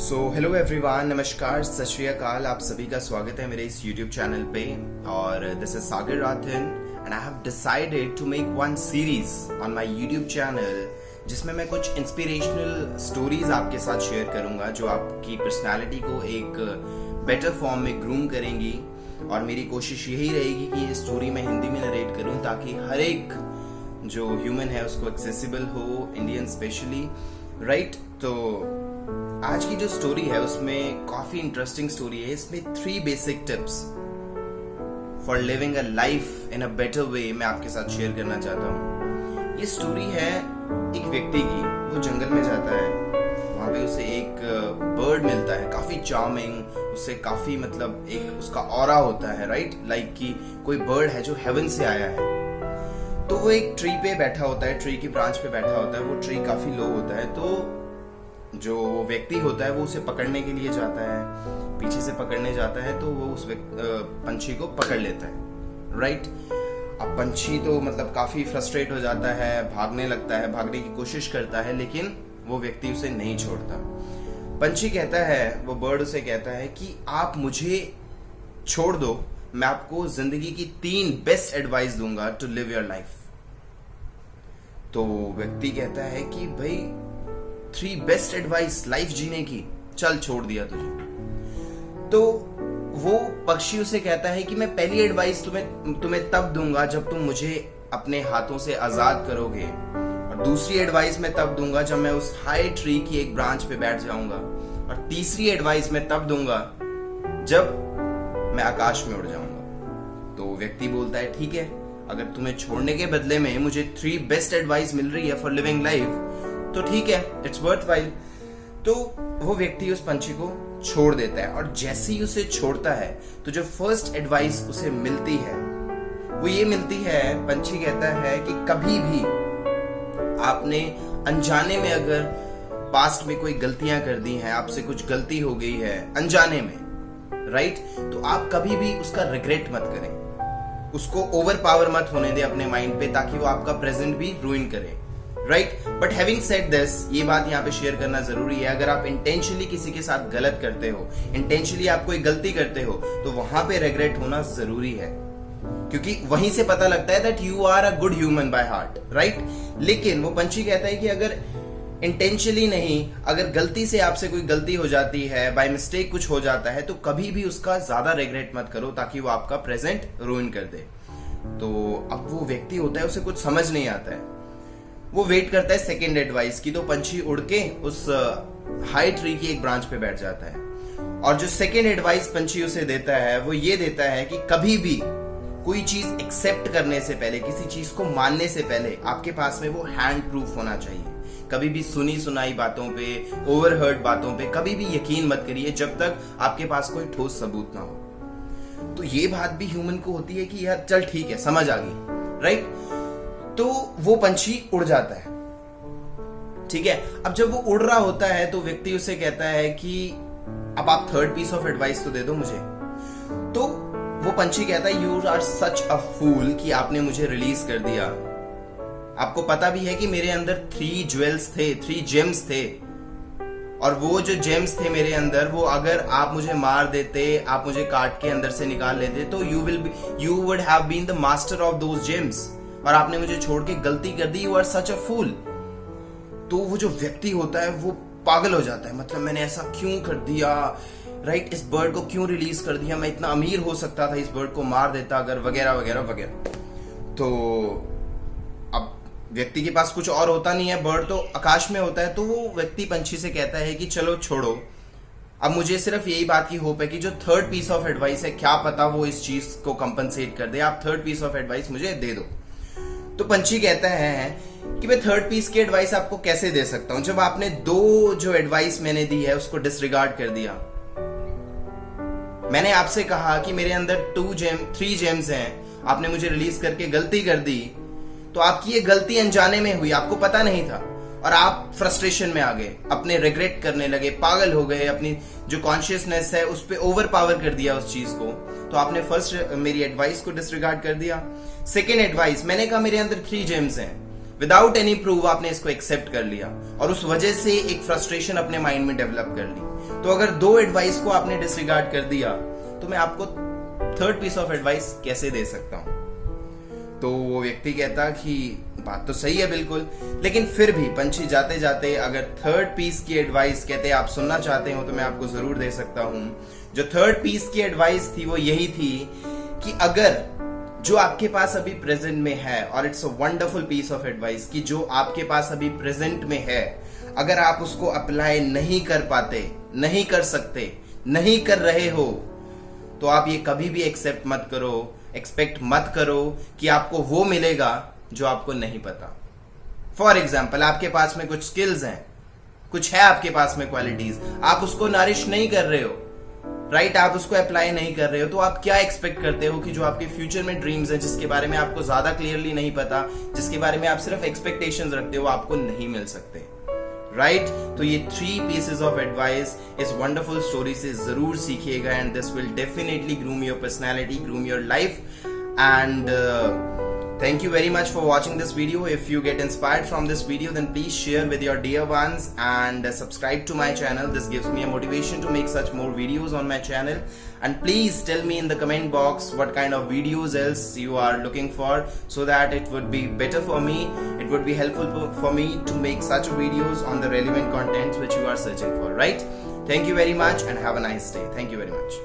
Hello everyone, नमस्कार, सत श्री अकाल। आप सभी का स्वागत है मेरे इस YouTube चैनल पे। और this is Sagar Rathan and I have decided to make one series on my YouTube channel जिसमें मैं कुछ इंस्पिरेशनल स्टोरीज आपके साथ शेयर करूंगा जो आपकी पर्सनालिटी को एक बेटर फॉर्म में ग्रूम करेंगी। और मेरी कोशिश यही रहेगी कि ये स्टोरी मैं हिंदी में नरेट करूं ताकि हर एक जो ह्यूमन है उसको एक्सेसिबल हो, इंडियन स्पेशली, राइट। तो आज की जो स्टोरी है उसमें काफी इंटरेस्टिंग स्टोरी है। इसमें 3 basic tips for living a life in a better way मैं आपके साथ शेयर करना चाहता हूँ। ये स्टोरी है एक व्यक्ति की। वो जंगल में जाता है, वहां पे उसे एक बर्ड मिलता है, काफी चार्मिंग, उससे काफी एक उसका ऑरा होता है, राइट, लाइक कि कोई बर्ड है जो हेवन से आया है। तो वो एक ट्री पे बैठा होता है, ट्री की ब्रांच पे बैठा होता है। वो ट्री काफी लो होता है, तो जो व्यक्ति होता है वो उसे पकड़ने के लिए जाता है, पीछे से पकड़ने जाता है, तो वो उस पंछी को पकड़ लेता है, राइट। अब पंछी तो काफी फ्रस्ट्रेट हो जाता है, भागने लगता है, भागने की कोशिश करता है, लेकिन वो व्यक्ति उसे नहीं छोड़ता। पंछी कहता है, वो बर्ड उसे कहता है कि आप मुझे छोड़ दो, मैं आपको जिंदगी की 3 बेस्ट एडवाइस दूंगा टू लिव योर लाइफ। तो व्यक्ति कहता है कि भाई 3 बेस्ट एडवाइस लाइफ जीने की, चल छोड़ दिया तुझे। तो वो पक्षी उसे कहता है कि मैं पहली एडवाइस तुम्हें तब दूंगा जब तुम मुझे अपने हाथों से आजाद करोगे, और दूसरी एडवाइस मैं तब दूंगा जब मैं उस हाई ट्री की एक ब्रांच पे बैठ जाऊंगा, और तीसरी एडवाइस मैं तब दूंगा जब मैं आकाश में उड़ जाऊंगा। तो व्यक्ति बोलता है ठीक है, अगर तुम्हें छोड़ने के बदले में मुझे 3 बेस्ट एडवाइस मिल रही है फॉर लिविंग लाइफ तो ठीक है, इट्स वर्थवाइल। तो वो व्यक्ति उस पंछी को छोड़ देता है, और जैसे ही उसे छोड़ता है तो जो फर्स्ट एडवाइस उसे मिलती है वो ये मिलती है। पंछी कहता है कि कभी भी आपने अनजाने में अगर पास्ट में कोई गलतियां कर दी हैं, आपसे कुछ गलती हो गई है अनजाने में, राइट, तो आप कभी भी उसका रिग्रेट मत करें, उसको ओवर पावर मत होने दे अपने माइंड पे, ताकि वो आपका प्रेजेंट भी रूइन करे, right. But having said this, ये बात यहाँ पे शेयर करना जरूरी है। अगर आप इंटेंशनली किसी के साथ गलत करते हो, इंटेंशनली आप कोई गलती करते हो, तो वहां पे रिग्रेट होना जरूरी है, क्योंकि वहीं से पता लगता है that you are a good human by heart, right. लेकिन वो पंछी कहता है कि अगर इंटेंशनली नहीं, अगर गलती से आपसे कोई गलती हो जाती है, बाय मिस्टेक कुछ हो जाता है, तो कभी भी उसका ज्यादा रिग्रेट मत करो, ताकि वो आपका प्रेजेंट रूइन कर दे। तो अब वो व्यक्ति होता है, उसे कुछ समझ नहीं आता है, वो वेट करता है सेकेंड एडवाइस की। तो पंछी उड़ के उस हाई ट्री की एक ब्रांच पे बैठ जाता है, और जो सेकेंड एडवाइस पंछी उसे देता है वो ये देता है कि कभी भी कोई चीज एक्सेप्ट करने से पहले, किसी चीज को मानने से पहले आपके पास में वो हैंड प्रूफ होना चाहिए। कभी भी सुनी सुनाई बातों पे, ओवरहर्ड बातों पे कभी भी यकीन मत करिए जब तक आपके पास कोई ठोस सबूत ना हो। तो ये बात भी ह्यूमन को होती है कि यार चल ठीक है, समझ आ गई, राइट। तो वो पंछी उड़ जाता है, ठीक है। अब जब वो उड़ रहा होता है तो व्यक्ति उसे कहता है कि अब आप 3rd पीस ऑफ एडवाइस तो दे दो मुझे। तो वो पंछी कहता है यू आर सच अ फूल कि आपने मुझे रिलीज कर दिया। आपको पता भी है कि मेरे अंदर 3 ज्वेल्स थे, 3 जेम्स थे, और वो जो जेम्स थे मेरे अंदर, वो अगर आप मुझे मार देते, आप मुझे काट के अंदर से निकाल लेते, तो you would have been the master of those gems, और आपने मुझे छोड़ के गलती कर दी, यू आर सच अ फूल। तो वो जो व्यक्ति होता है वो पागल हो जाता है, मैंने ऐसा क्यों कर दिया, राइट, इस बर्ड को क्यों रिलीज कर दिया, मैं इतना अमीर हो सकता था, इस बर्ड को मार देता अगर, वगैरह वगैरह वगैरह। तो अब व्यक्ति के पास कुछ और होता नहीं है, बर्ड तो आकाश में होता है। तो वो व्यक्ति पंछी से कहता है कि चलो छोड़ो, अब मुझे सिर्फ यही बात की होप है कि जो 3rd पीस ऑफ एडवाइस है, क्या पता वो इस चीज को कंपनसेट कर दे, आप 3rd पीस ऑफ एडवाइस मुझे दे दो। तो पंछी कहता है कि मैं 3rd पीस की एडवाइस आपको कैसे दे सकता हूं जब आपने 2 जो एडवाइस मैंने दी है उसको डिसरिगार्ड कर दिया। मैंने आपसे कहा कि मेरे अंदर 3 जेम्स हैं, आपने मुझे रिलीज करके गलती कर दी, तो आपकी ये गलती अनजाने में हुई, आपको पता नहीं था, और आप फ्रस्ट्रेशन में आ गए, अपने रिग्रेट करने लगे, पागल हो गए, अपनी जो कॉन्शियसनेस है उस पर ओवर पावर कर दिया उस चीज को। तो आपने फर्स्ट मेरी एडवाइस को डिसरिगार्ड कर दिया। सेकेंड एडवाइस, मैंने कहा मेरे अंदर 3 जेम्स हैं, विदाउट एनी प्रूफ आपने इसको एक्सेप्ट कर लिया और उस वजह से एक फ्रस्ट्रेशन अपने माइंड में डेवलप कर ली। तो अगर 2 एडवाइस को आपने डिसरिगार्ड कर दिया तो मैं आपको 3rd पीस ऑफ एडवाइस कैसे दे सकता हूं? तो वो व्यक्ति कहता कि बात तो सही है बिल्कुल, लेकिन फिर भी पंछी जाते जाते अगर 3rd पीस की एडवाइस कहते आप सुनना चाहते हो तो मैं आपको जरूर दे सकता हूं। जो 3rd पीस की एडवाइस थी वो यही थी कि अगर जो आपके पास अभी प्रेजेंट में है, और it's a wonderful piece of advice कि जो आपके पास अभी प्रेजेंट में है, अगर आप उसको अप्लाई नहीं कर पाते, नहीं कर सकते, नहीं कर रहे हो, तो आप ये कभी भी एक्सेप्ट मत करो, एक्सपेक्ट मत करो कि आपको वो मिलेगा जो आपको नहीं पता। फॉर एग्जाम्पल, आपके पास में कुछ स्किल्स हैं, कुछ है आपके पास में क्वालिटीज, आप उसको नरिश नहीं कर रहे हो, राइट, आप उसको अप्लाई नहीं कर रहे हो, तो आप क्या एक्सपेक्ट करते हो कि जो आपके फ्यूचर में ड्रीम्स हैं, जिसके बारे में आपको ज्यादा क्लियरली नहीं पता, जिसके बारे में आप सिर्फ एक्सपेक्टेशंस रखते हो, आपको नहीं मिल सकते, राइट? तो ये 3 पीसेस ऑफ एडवाइस इस वंडरफुल स्टोरी से जरूर सीखिएगा and this will definitely groom your personality, groom your life. And thank you very much for watching this video. If you get inspired from this video, then please share with your dear ones and subscribe to my channel. This gives me a motivation to make such more videos on my channel. And please tell me in the comment box what kind of videos else you are looking for, so that it would be better for me. It would be helpful for me to make such videos on the relevant contents which you are searching for, right? Thank you very much and have a nice day. Thank you very much.